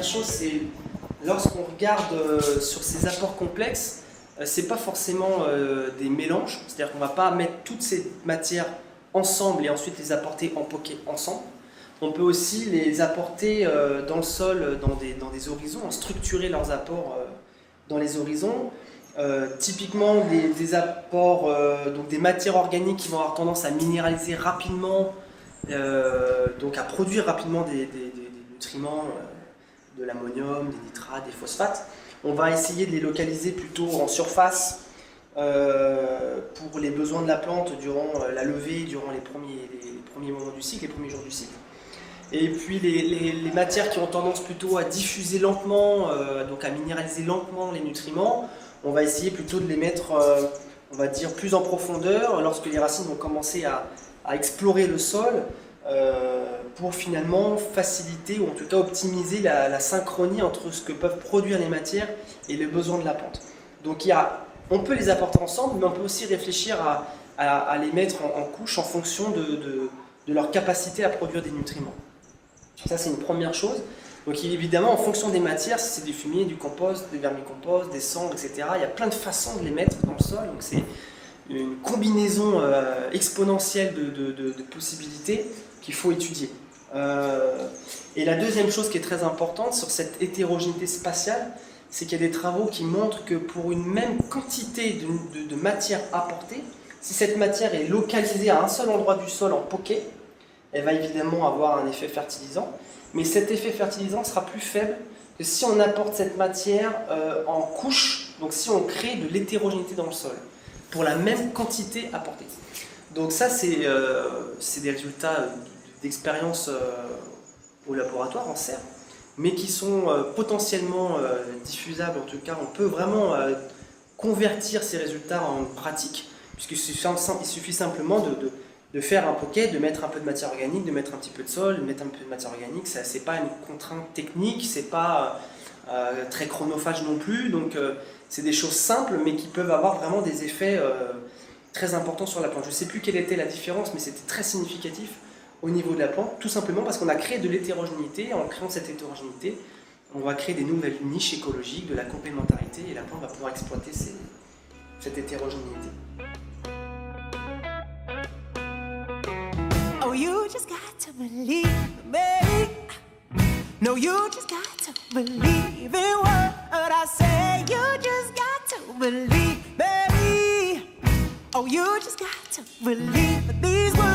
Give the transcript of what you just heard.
chose, c'est lorsqu'on regarde sur ces apports complexes, c'est pas forcément des mélanges, c'est-à-dire qu'on va pas mettre toutes ces matières ensemble et ensuite les apporter en poké ensemble. On peut aussi les apporter dans le sol, dans des horizons, structurer leurs apports dans les horizons. Typiquement des apports, donc des matières organiques qui vont avoir tendance à minéraliser rapidement, donc à produire rapidement des nutriments, de l'ammonium, des nitrates, des phosphates. On va essayer de les localiser plutôt en surface pour les besoins de la plante durant la levée, durant les premiers moments du cycle, les premiers jours du cycle. Et puis les matières qui ont tendance plutôt à diffuser lentement, donc à minéraliser lentement les nutriments, on va essayer plutôt de les mettre, on va dire, plus en profondeur lorsque les racines vont commencer à explorer le sol pour finalement faciliter ou en tout cas optimiser la synchronie entre ce que peuvent produire les matières et les besoins de la plante. Donc on peut les apporter ensemble, mais on peut aussi réfléchir à les mettre en couches en fonction de leur capacité à produire des nutriments. Ça, c'est une première chose. Donc évidemment, en fonction des matières, si c'est du fumier, du compost, des vermicompost, des cendres, etc., il y a plein de façons de les mettre dans le sol. Donc c'est une combinaison exponentielle de possibilités qu'il faut étudier. Et la deuxième chose qui est très importante sur cette hétérogénéité spatiale, c'est qu'il y a des travaux qui montrent que pour une même quantité de matière apportée, si cette matière est localisée à un seul endroit du sol en poké, elle va évidemment avoir un effet fertilisant, mais cet effet fertilisant sera plus faible que si on apporte cette matière en couche, donc si on crée de l'hétérogénéité dans le sol, pour la même quantité apportée. Donc ça, c'est des résultats d'expérience au laboratoire, en serre, mais qui sont potentiellement diffusables. En tout cas, on peut vraiment convertir ces résultats en pratique, puisqu'il suffit simplement de faire un poké, de mettre un peu de matière organique, de mettre un petit peu de sol, de mettre un peu de matière organique. Ce n'est pas une contrainte technique, c'est pas très chronophage non plus, donc c'est des choses simples, mais qui peuvent avoir vraiment des effets très importants sur la plante. Je ne sais plus quelle était la différence, mais c'était très significatif au niveau de la plante, tout simplement parce qu'on a créé de l'hétérogénéité. En créant cette hétérogénéité, on va créer des nouvelles niches écologiques, de la complémentarité, et la plante va pouvoir exploiter cette hétérogénéité. Oh, you just got to believe me. No, you just got to believe in what I say. You just got to believe, baby. Oh, you just got to believe these words.